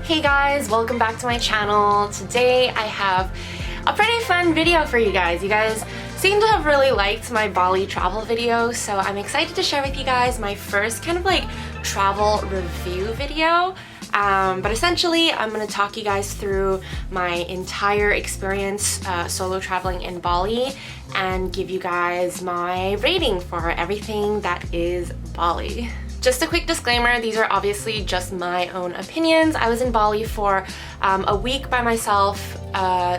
Hey guys, welcome back to my channel. Today I have a pretty fun video for you guys. You guys seem to have really liked my Bali travel video, so I'm excited to share with you guys my first kind of like travel review video. But essentially I'm going to talk you guys through my entire experience solo traveling in Bali and give you guys my rating for everything that is Bali. Just a quick disclaimer, these are obviously just my own opinions. I was in Bali for a week by myself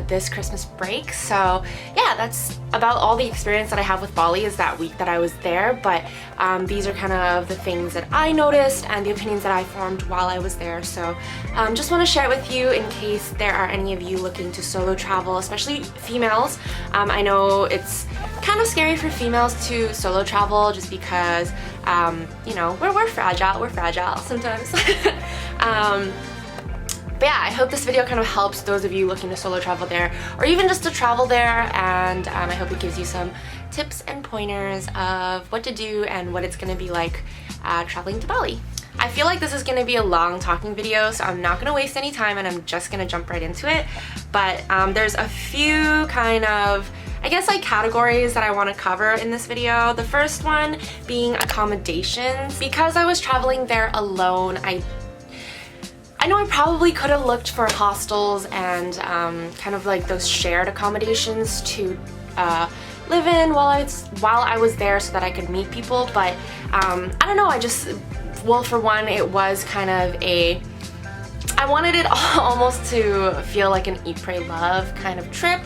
this Christmas break, so yeah, that's about all the experience that I have with Bali is that week that I was there, but these are kind of the things that I noticed and the opinions that I formed while I was there, so just want to share it with you in case there are any of you looking to solo travel, especially females. I know it's kind of scary for females to solo travel just because you know, we're fragile sometimes. But yeah, I hope this video kind of helps those of you looking to solo travel there or even just to travel there, and I hope it gives you some tips and pointers of what to do and what it's going to be like traveling to Bali. I feel like this is going to be a long talking video, so I'm not going to waste any time and I'm just going to jump right into it. But there's a few kind of, I guess, like categories that I want to cover in this video. The first one being accommodations. Because I was traveling there alone, I know I probably could have looked for hostels and kind of like those shared accommodations to live in while I was there so that I could meet people, but I don't know, well, for one, it was kind of I wanted it almost to feel like an Eat, Pray, Love kind of trip,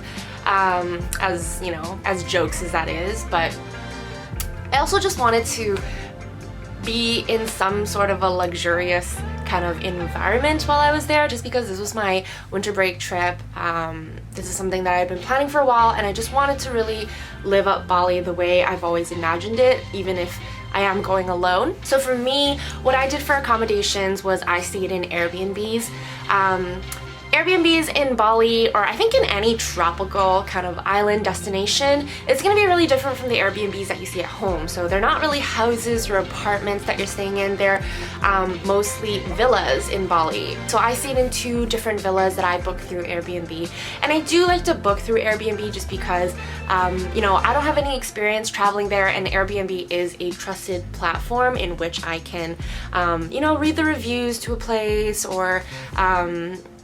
as, you know, as jokes as that is, but I also just wanted to be in some sort of a luxurious kind of environment while I was there, just because this was my winter break trip. This is something that I've been planning for a while, and I just wanted to really live up Bali the way I've always imagined it, even if I am going alone. So for me, what I did for accommodations was I stayed in Airbnbs. Airbnbs in Bali, or I think in any tropical kind of island destination, it's going to be really different from the Airbnbs that you see at home. So they're not really houses or apartments that you're staying in, they're mostly villas in Bali. So I stayed in 2 different villas that I booked through Airbnb, and I do like to book through Airbnb just because you know, I don't have any experience traveling there, and Airbnb is a trusted platform in which I can you know, read the reviews to a place, or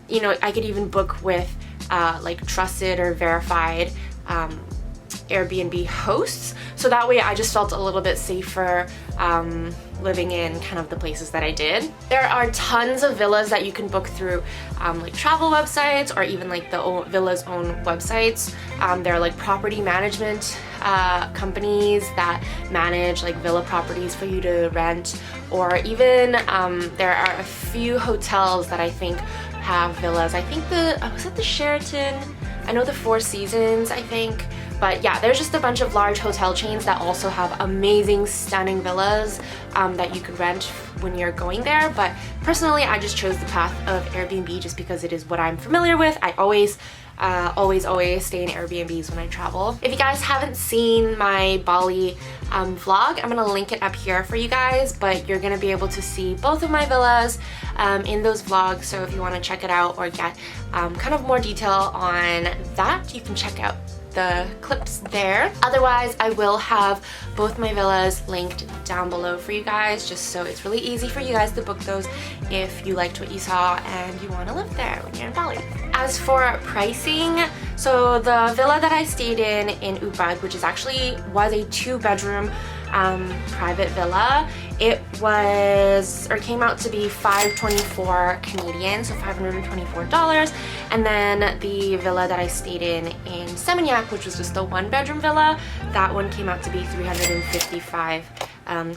you know, I could even book with like trusted or verified Airbnb hosts, so that way I just felt a little bit safer living in kind of the places that I did. There are tons of villas that you can book through like travel websites or even like the villa's own websites. There are like property management companies that manage like villa properties for you to rent, or even there are a few hotels that I think have villas. I think was it the Sheraton? I know the Four Seasons, I think. But yeah, there's just a bunch of large hotel chains that also have amazing, stunning villas that you could rent when you're going there. But personally, I just chose the path of Airbnb just because it is what I'm familiar with. I always stay in Airbnbs when I travel. If you guys haven't seen my Bali vlog, I'm gonna link it up here for you guys, but you're gonna be able to see both of my villas in those vlogs, so if you want to check it out or get kind of more detail on that, you can check out the clips there. Otherwise, I will have both my villas linked down below for you guys, just so it's really easy for you guys to book those if you liked what you saw and you want to live there when you're in Bali. As for pricing, so the villa that I stayed in Ubud, which was a 2-bedroom private villa, it came out to be $524 Canadian, so $524. And then the villa that I stayed in Seminyak, which was just a 1-bedroom villa, that one came out to be $355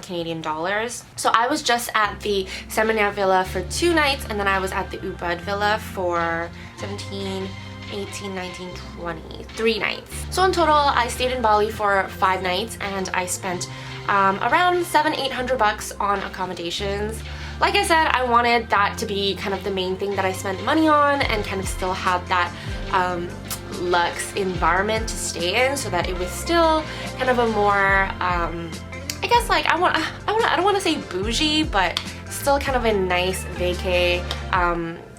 Canadian dollars. So I was just at the Seminyak villa for 2 nights, and then I was at the Ubud villa for 17, 18, 19, 20, 3 nights. So in total, I stayed in Bali for 5 nights, and I spent around $700-800 on accommodations. Like I said, I wanted that to be kind of the main thing that I spent money on, and kind of still have that luxe environment to stay in, so that it was still kind of a more I guess like I don't want to say bougie, but still kind of a nice vacay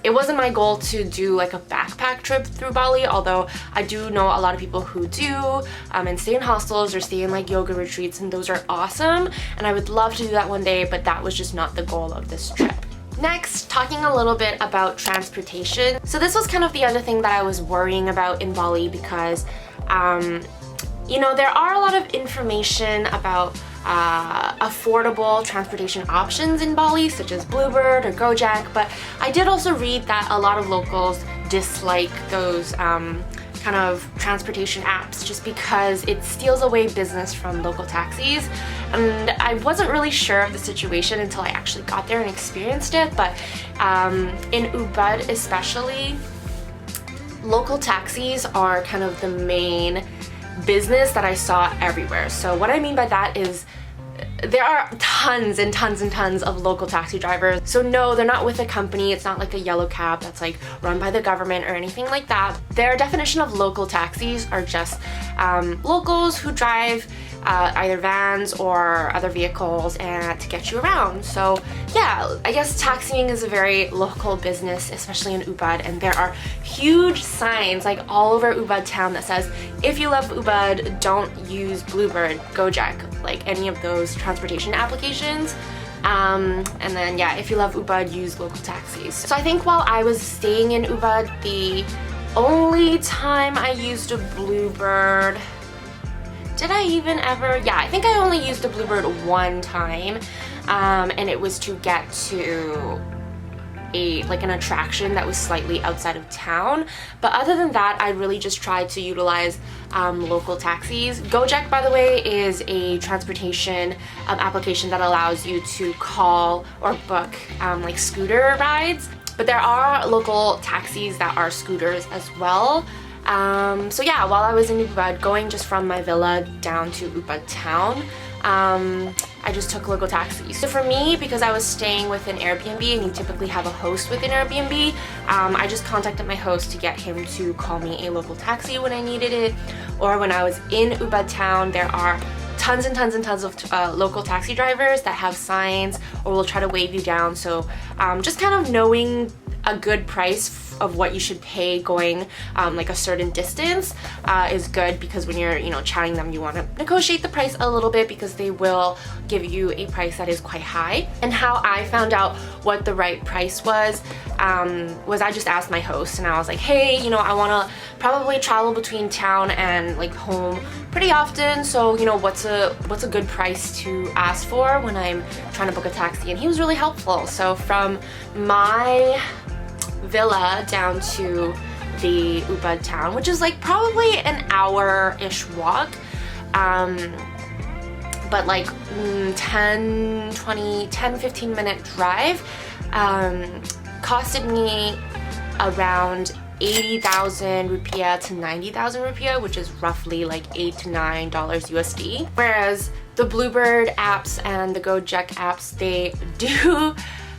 it wasn't my goal to do like a backpack trip through Bali, although I do know a lot of people who do, and stay in hostels or stay in like yoga retreats, and those are awesome, and I would love to do that one day, but that was just not the goal of this trip. Next, talking a little bit about transportation. So this was kind of the other thing that I was worrying about in Bali, because you know, there are a lot of information about affordable transportation options in Bali, such as Bluebird or Gojek, but I did also read that a lot of locals dislike those kind of transportation apps just because it steals away business from local taxis. And I wasn't really sure of the situation until I actually got there and experienced it, but in Ubud especially, local taxis are kind of the main business that I saw everywhere. So what I mean by that is there are tons and tons and tons of local taxi drivers. So no, they're not with a company. It's not like a yellow cab that's like run by the government or anything like that. Their definition of local taxis are just locals who drive either vans or other vehicles and to get you around. So yeah, I guess taxiing is a very local business, especially in Ubud, and there are huge signs like all over Ubud town that says, if you love Ubud, don't use Bluebird, Gojek, like any of those transportation applications. And then yeah, if you love Ubud, use local taxis. So I think while I was staying in Ubud, the only time I used a Bluebird, did I even ever? Yeah, I think I only used a Bluebird one time, and it was to get to an attraction that was slightly outside of town. But other than that, I really just tried to utilize local taxis. Gojek, by the way, is a transportation application that allows you to call or book like scooter rides. But there are local taxis that are scooters as well. So yeah, while I was in Ubud, going just from my villa down to Ubud town, I just took local taxis. So for me, because I was staying with an Airbnb and you typically have a host with an Airbnb, I just contacted my host to get him to call me a local taxi when I needed it. Or when I was in Ubud town, there are tons and tons and tons of local taxi drivers that have signs or will try to wave you down. So just kind of knowing a good price of what you should pay going like a certain distance is good, because when you're chatting them, you want to negotiate the price a little bit because they will give you a price that is quite high. And how I found out what the right price was I just asked my host, and I was like, hey, I want to probably travel between town and like home pretty often, so what's a good price to ask for when I'm trying to book a taxi? And he was really helpful. So from my villa down to the Ubud town, which is like probably an hour-ish walk, but like 10-15 minute drive, costed me around 80,000 rupiah to 90,000 rupiah, which is roughly like $8 to $9 USD. Whereas the Bluebird apps and the Gojek apps,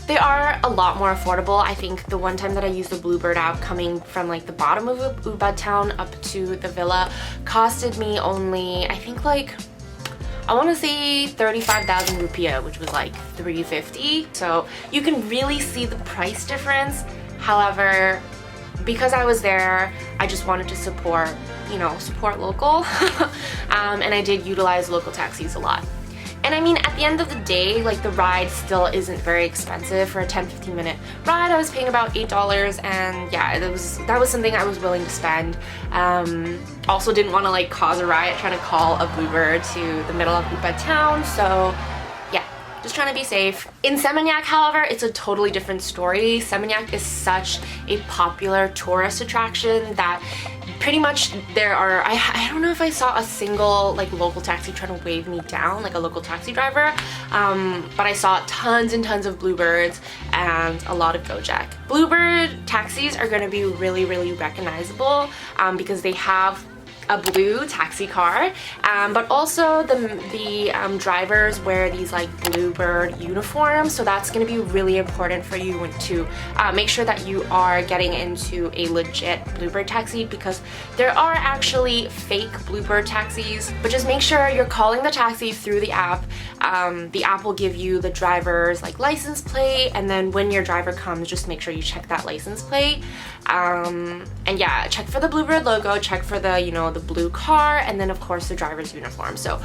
they are a lot more affordable. I think the one time that I used the Bluebird app coming from like the bottom of Ubud town up to the villa costed me only, I think like, I want to say 35,000 rupiah, which was like $350. So you can really see the price difference. However, because I was there, I just wanted to support local, and I did utilize local taxis a lot. And I mean, at the end of the day, like the ride still isn't very expensive. For a 10-15 minute ride, I was paying about $8, and yeah, that was something I was willing to spend. Also didn't want to like cause a riot trying to call a Bluebird to the middle of Ubud town, so yeah, just trying to be safe. In Seminyak, however, it's a totally different story. Seminyak is such a popular tourist attraction that pretty much there are, I don't know if I saw a single like local taxi trying to wave me down, like a local taxi driver, but I saw tons and tons of Bluebirds and a lot of Gojek. Bluebird taxis are going to be really, really recognizable because they have a blue taxi car, but also the drivers wear these like bluebird uniforms, so that's going to be really important for you to make sure that you are getting into a legit bluebird taxi, because there are actually fake bluebird taxis, but just make sure you're calling the taxi through the app. The app will give you the driver's like license plate, and then when your driver comes, just make sure you check that license plate. And yeah, check for the bluebird logo, check for the, you know, the blue car, and then of course the driver's uniform. So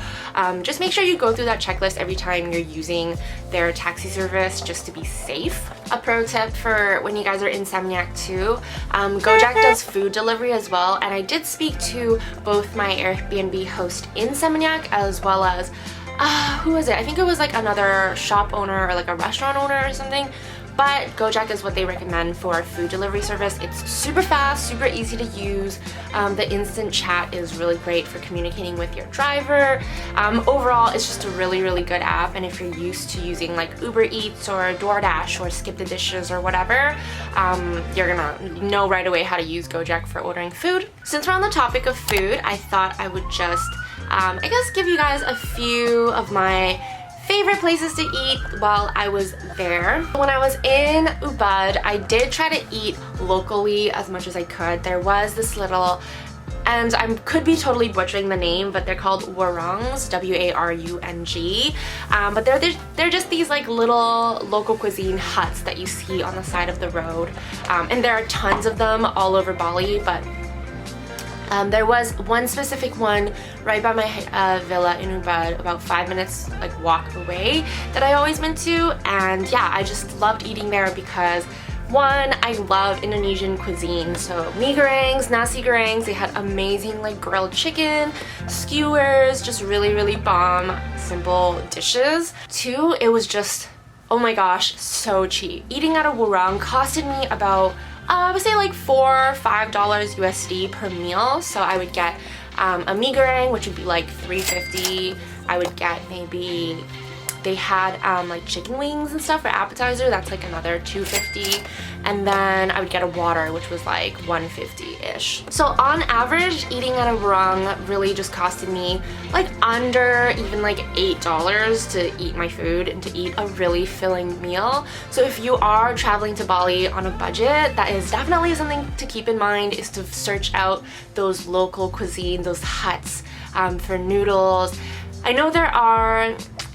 just make sure you go through that checklist every time you're using their taxi service, just to be safe. A pro tip for when you guys are in Seminyak too, Gojek does food delivery as well, and I did speak to both my Airbnb host in Seminyak as well as who was it? I think it was like another shop owner or like a restaurant owner or something. But Gojek is what they recommend for food delivery service. It's super fast, super easy to use. The instant chat is really great for communicating with your driver. Overall, it's just a really, really good app. And if you're used to using like Uber Eats or DoorDash or Skip the Dishes or whatever, you're gonna know right away how to use Gojek for ordering food. Since we're on the topic of food, I thought I would just, I guess, give you guys a few of my favorite places to eat while I was there. When I was in Ubud, I did try to eat locally as much as I could. There was this little, and I could be totally butchering the name, but they're called warungs, W-A-R-U-N-G. But they're just these like little local cuisine huts that you see on the side of the road. And there are tons of them all over Bali, but there was one specific one right by my villa in Ubud, about 5 minutes like walk away, that I always went to, and yeah, I just loved eating there because one, I love Indonesian cuisine, so mie gorengs, nasi gorengs, they had amazing like grilled chicken, skewers, just really, really bomb, simple dishes. Two, it was just, oh my gosh, so cheap. Eating at a warung costed me about I would say like $4 or $5 USD per meal. So I would get a mie goreng, which would be like $3.50. I would get maybe, they had like chicken wings and stuff for appetizer, that's like another $2.50, and then I would get a water, which was like $1.50-ish. So on average, eating at a warung really just costed me like under even like $8 to eat my food and to eat a really filling meal. So if you are traveling to Bali on a budget, that is definitely something to keep in mind, is to search out those local cuisine, those huts for noodles. I know there are,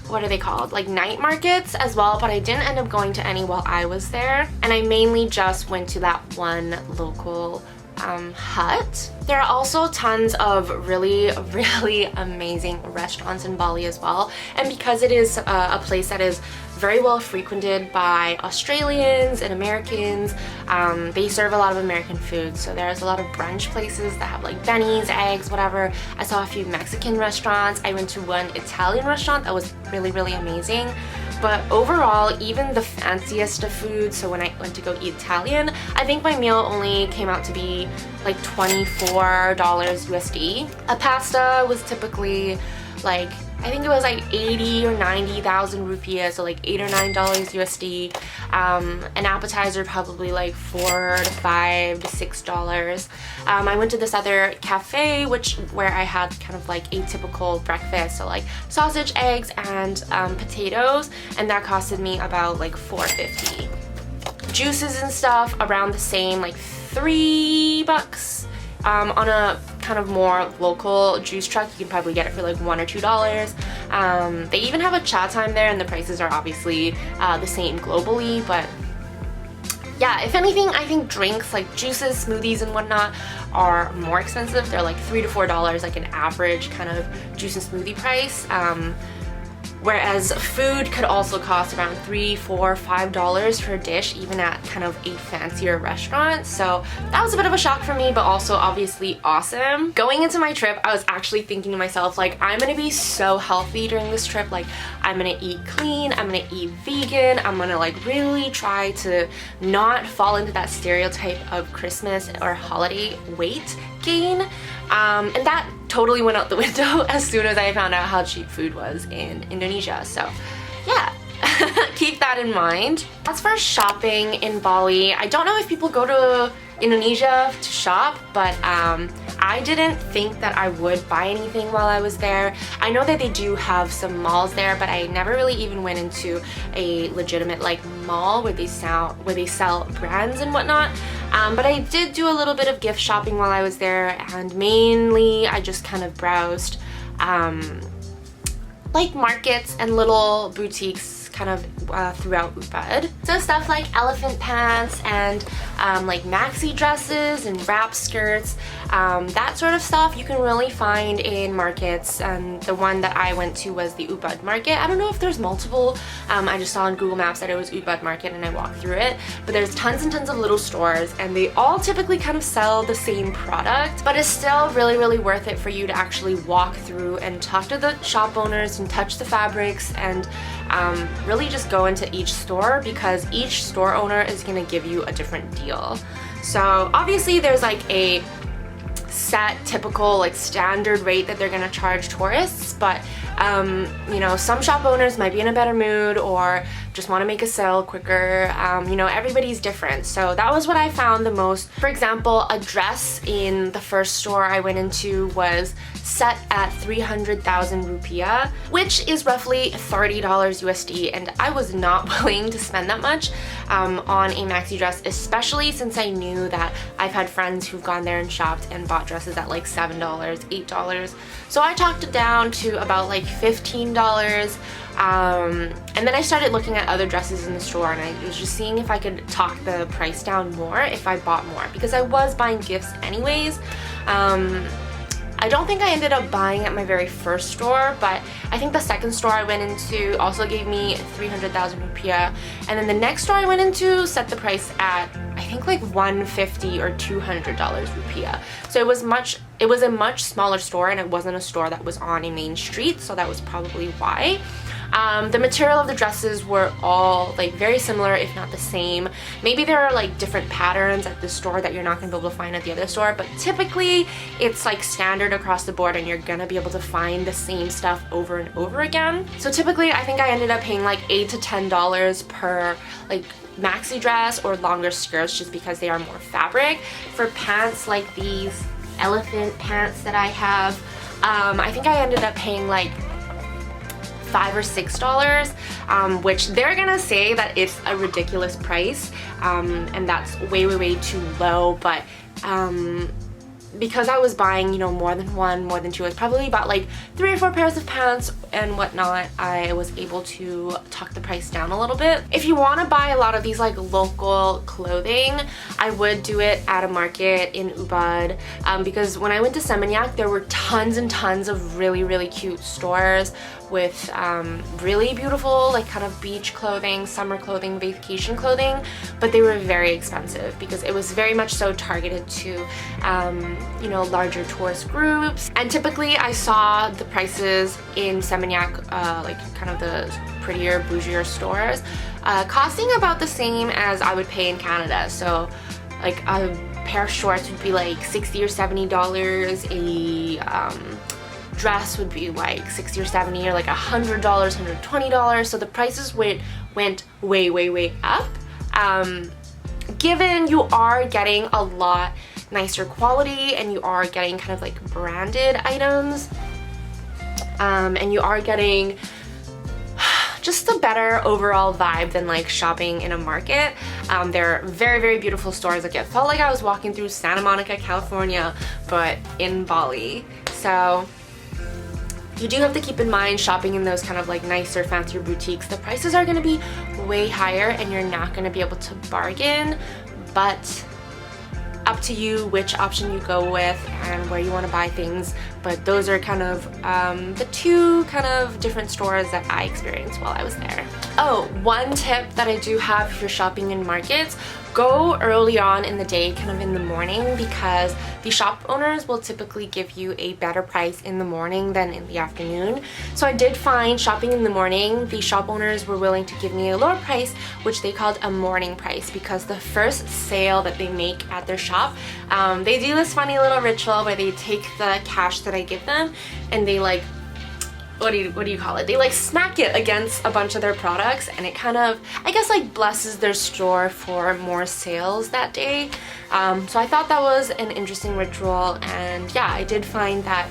what are they called, like night markets as well, but I didn't end up going to any while I was there, and I mainly just went to that one local hut. There are also tons of really, really amazing restaurants in Bali as well, and because it is a place that is very well frequented by Australians and Americans, they serve a lot of American food, so there's a lot of brunch places that have like bennies, eggs, whatever. I saw a few Mexican restaurants. I went to one Italian restaurant that was really, really amazing. But overall, even the fanciest of food, so when I went to go eat Italian, I think my meal only came out to be like $24 USD. A pasta was typically like, I think it was like 80 or 90,000 rupiah, so like $8 or $9 USD. An appetizer probably like $4 to $5 to $6. I went to this other cafe where I had kind of like a typical breakfast, so like sausage, eggs, and potatoes, and that costed me about like $4.50. Juices and stuff around the same, like $3. On a kind of more local juice truck, you can probably get it for like $1 or $2. They even have a chat time there, and the prices are obviously the same globally, but yeah, if anything, I think drinks like juices, smoothies, and whatnot are more expensive. They're like $3 to $4, like an average kind of juice and smoothie price. Whereas food could also cost around $3, $4, $5 for a dish, even at kind of a fancier restaurant. So that was a bit of a shock for me, but also obviously awesome. Going into my trip, I was actually thinking to myself, like, I'm gonna be so healthy during this trip. Like, I'm gonna eat clean, I'm gonna eat vegan, I'm gonna like really try to not fall into that stereotype of Christmas or holiday weight gain. And that totally went out the window as soon as I found out how cheap food was in Indonesia. So yeah, keep that in mind. As for shopping in Bali, I don't know if people go to Indonesia to shop, but I didn't think that I would buy anything while I was there. I know that they do have some malls there, but I never really even went into a legitimate like mall where they sell brands and whatnot. But I did do a little bit of gift shopping while I was there, and mainly I just kind of browsed like markets and little boutiques kind of throughout Ubud. So stuff like elephant pants and like maxi dresses and wrap skirts, that sort of stuff you can really find in markets, and the one that I went to was the Ubud Market. I don't know if there's multiple, I just saw on Google Maps that it was Ubud Market and I walked through it, but there's tons and tons of little stores and they all typically kind of sell the same product, but it's still really worth it for you to actually walk through and talk to the shop owners and touch the fabrics and really just go into each store, because each store owner is going to give you a different deal. So obviously there's like a set typical like standard rate that they're going to charge tourists, but you know, some shop owners might be in a better mood or just want to make a sale quicker. You know, everybody's different. So that was what I found the most. For example, a dress in the first store I went into was set at 300,000 rupiah, which is roughly $30 USD, and I was not willing to spend that much on a maxi dress, especially since I knew that I've had friends who've gone there and shopped and bought dresses at like $7, $8. So I talked it down to about like $15. And then I started looking at other dresses in the store, and I was just seeing if I could talk the price down more if I bought more, because I was buying gifts anyways. I don't think I ended up buying at my very first store, but I think the second store I went into also gave me 300,000 rupiah, and then the next store I went into set the price at I think like $150 or $200 rupiah. So it was a much smaller store, and it wasn't a store that was on a main street, so that was probably why. The material of the dresses were all like very similar, if not the same. Maybe there are like different patterns at this store that you're not gonna be able to find at the other store, but typically it's like standard across the board and you're gonna be able to find the same stuff over and over again. So typically I think I ended up paying like $8 to $10 per like maxi dress or longer skirts, just because they are more fabric. For pants like these elephant pants that I have, I think I ended up paying like $5 or $6, which they're gonna say that it's a ridiculous price, and that's way too low, but because I was buying, you know, more than one, more than two, I was probably about like 3 or 4 pairs of pants and whatnot, I was able to talk the price down a little bit. If you want to buy a lot of these like local clothing, I would do it at a market in Ubud, because when I went to Seminyak, there were tons and tons of really cute stores with really beautiful like kind of beach clothing, summer clothing, vacation clothing, but they were very expensive because it was very much so targeted to you know, larger tourist groups. And typically I saw the prices in Seminyak, like kind of the prettier, bougier stores, costing about the same as I would pay in Canada. So like a pair of shorts would be like $60 or $70, a dress would be like $60 or $70 or like $100, $120. So the prices went way up. Given you are getting a lot nicer quality and you are getting kind of like branded items, and you are getting just a better overall vibe than like shopping in a market. They're very beautiful stores. Like it felt like I was walking through Santa Monica, California, but in Bali. So you do have to keep in mind, shopping in those kind of like nicer, fancier boutiques, the prices are going to be way higher and you're not going to be able to bargain, but up to you which option you go with and where you want to buy things. But those are kind of the two kind of different stores that I experienced while I was there. Oh, one tip that I do have if you're shopping in markets: go early on in the day, kind of in the morning, because the shop owners will typically give you a better price in the morning than in the afternoon. So I did find shopping in the morning, the shop owners were willing to give me a lower price, which they called a morning price, because the first sale that they make at their shop, they do this funny little ritual where they take the cash that I give them and they like what do you call it? They like smack it against a bunch of their products, and it kind of, I guess, like blesses their store for more sales that day. So I thought that was an interesting ritual, and yeah, I did find that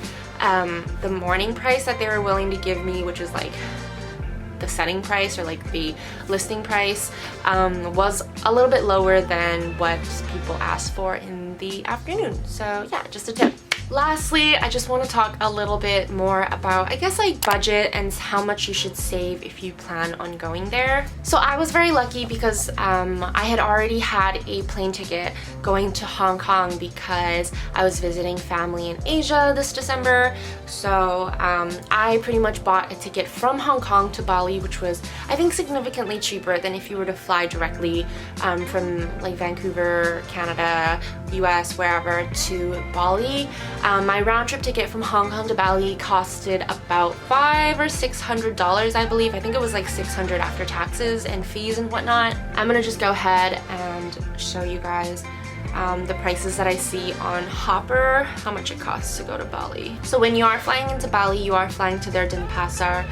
the morning price that they were willing to give me, which is like the setting price or like the listing price, was a little bit lower than what people asked for in the afternoon. So yeah, just a tip. Lastly, I just want to talk a little bit more about, I guess, like budget and how much you should save if you plan on going there. So I was very lucky because I had already had a plane ticket going to Hong Kong because I was visiting family in Asia this December. So I pretty much bought a ticket from Hong Kong to Bali, which was, I think, significantly cheaper than if you were to fly directly from like Vancouver, Canada, US, wherever, to Bali. My round trip ticket from Hong Kong to Bali costed about $500 or $600, I believe. I think it was like $600 after taxes and fees and whatnot. I'm gonna just go ahead and show you guys the prices that I see on Hopper, how much it costs to go to Bali. So when you are flying into Bali, you are flying to their Denpasar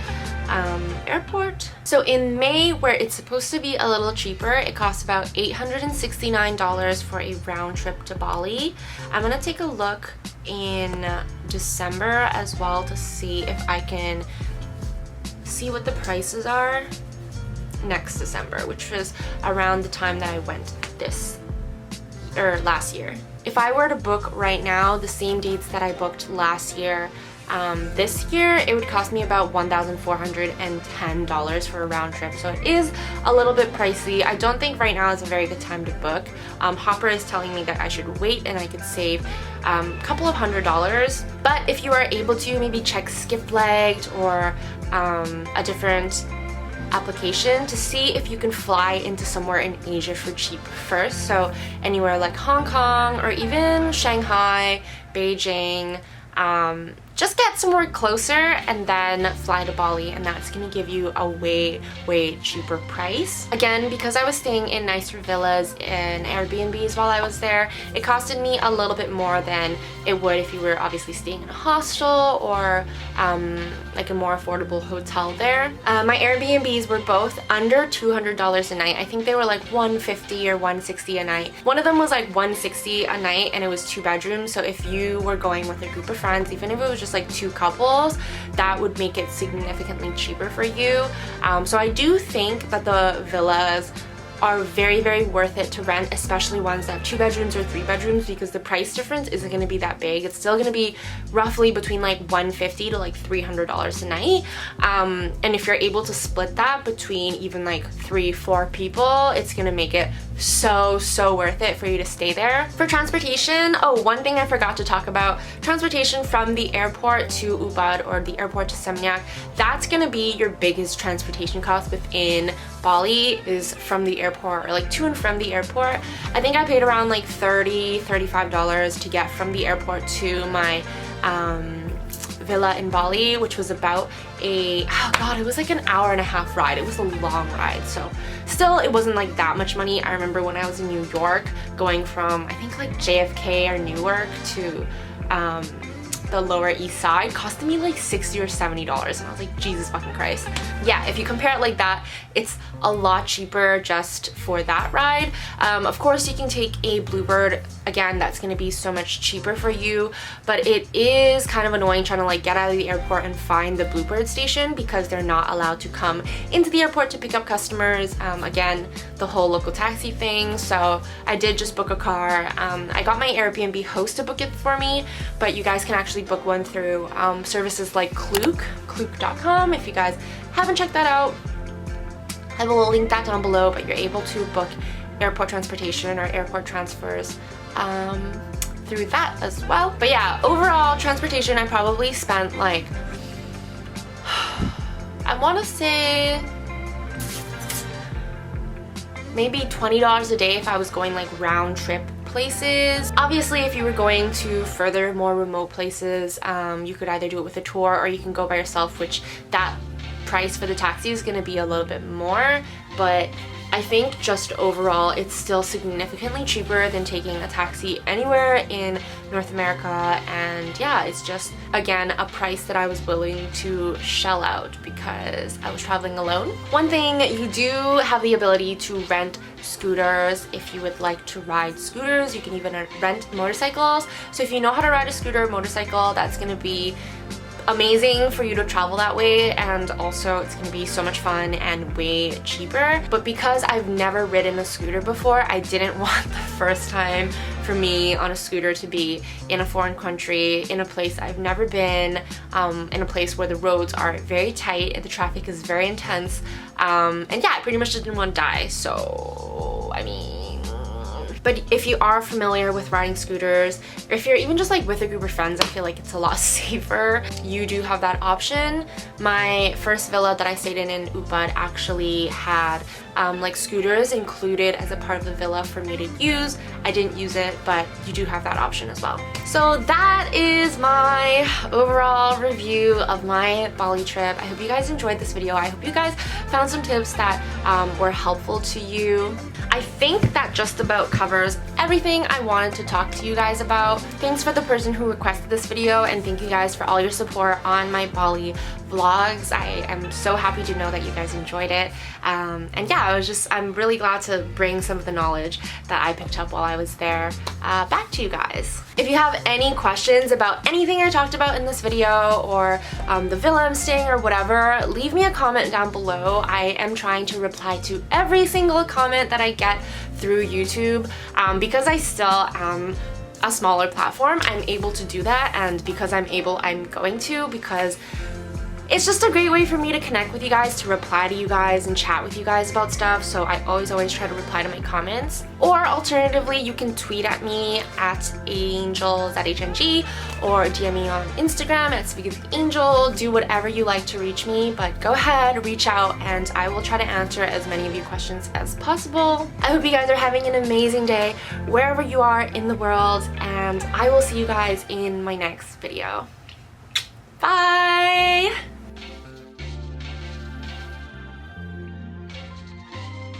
airport. So in May, where it's supposed to be a little cheaper, it costs about $869 for a round trip to Bali. I'm gonna take a look in December as well to see if I can see what the prices are next December, which was around the time that I went last year. If I were to book right now the same dates that I booked last year, this year it would cost me about $1,410 for a round trip, so it is a little bit pricey. I don't think right now is a very good time to book. Hopper is telling me that I should wait and I could save a couple of $100s, but if you are able to, maybe check Skiplegged or a different application to see if you can fly into somewhere in Asia for cheap first. So anywhere like Hong Kong or even Shanghai, Beijing, just get somewhere closer and then fly to Bali, and that's gonna give you a way cheaper price. Again, because I was staying in nicer villas and Airbnbs while I was there, it costed me a little bit more than it would if you were obviously staying in a hostel or like a more affordable hotel there. My Airbnbs were both under $200 a night. I think they were like $150 or $160 a night. One of them was like $160 a night, and it was 2 bedrooms. So if you were going with a group of friends, even if it was just like 2 couples, that would make it significantly cheaper for you. So I do think that the villas are very worth it to rent, especially ones that have 2 bedrooms or 3 bedrooms, because the price difference isn't going to be that big. It's still going to be roughly between like $150 to like $300 a night, and if you're able to split that between even like 3-4 people, it's going to make it so worth it for you to stay there. For transportation, oh, one thing I forgot to talk about, transportation from the airport to Ubud or the airport to Seminyak, that's gonna be your biggest transportation cost within Bali, is from the airport, or like to and from the airport. I think I paid around like $35 to get from the airport to my villa in Bali, which was about it was like an hour-and-a-half ride. It was a long ride, so still it wasn't like that much money. I remember when I was in New York, going from I think like JFK or Newark to the Lower East Side, costed me like $60 or $70, and I was like, Jesus fucking Christ. Yeah, if you compare it like that, it's a lot cheaper just for that ride. Of course, you can take a Bluebird. Again, that's going to be so much cheaper for you, but it is kind of annoying trying to like get out of the airport and find the Bluebird station because they're not allowed to come into the airport to pick up customers. Again, the whole local taxi thing. So I did just book a car. I got my Airbnb host to book it for me, but you guys can actually book one through services like Klook.com. If you guys haven't checked that out, I will link that down below, but you're able to book airport transportation or airport transfers through that as well. But yeah, overall transportation, I probably spent like, I want to say maybe $20 a day if I was going like round trip places. Obviously, if you were going to further, more remote places, you could either do it with a tour or you can go by yourself, which that price for the taxi is going to be a little bit more, but I think just overall it's still significantly cheaper than taking a taxi anywhere in North America, and yeah, it's just again a price that I was willing to shell out because I was traveling alone. One thing, you do have the ability to rent scooters if you would like to ride scooters. You can even rent motorcycles. So if you know how to ride a scooter or motorcycle, that's going to be amazing for you to travel that way, and also it's gonna be so much fun and way cheaper. But because I've never ridden a scooter before, I didn't want the first time for me on a scooter to be in a foreign country, in a place I've never been, in a place where the roads are very tight and the traffic is very intense, and yeah, I pretty much didn't want to die. So I mean, but if you are familiar with riding scooters, or if you're even just like with a group of friends, I feel like it's a lot safer. You do have that option. My first villa that I stayed in Upad actually had like scooters included as a part of the villa for me to use. I didn't use it, but you do have that option as well. So that is my overall review of my Bali trip. I hope you guys enjoyed this video. I hope you guys found some tips that were helpful to you. I think that just about covers everything I wanted to talk to you guys about. Thanks for the person who requested this video, and thank you guys for all your support on my Bali vlogs. I am so happy to know that you guys enjoyed it. And yeah, I'm really glad to bring some of the knowledge that I picked up while I was there back to you guys. If you have any questions about anything I talked about in this video, or the villa I'm staying or whatever, leave me a comment down below. I am trying to reply to every single comment that I get through YouTube, because I still am a smaller platform. I'm able to do that, and because I'm able, I'm going to, because it's just a great way for me to connect with you guys, to reply to you guys and chat with you guys about stuff. So I always try to reply to my comments. Or alternatively, you can tweet at me at Angel, ZHNG, or DM me on Instagram at Speak with Angel. Do whatever you like to reach me, but go ahead, reach out, and I will try to answer as many of your questions as possible. I hope you guys are having an amazing day wherever you are in the world, and I will see you guys in my next video. Bye!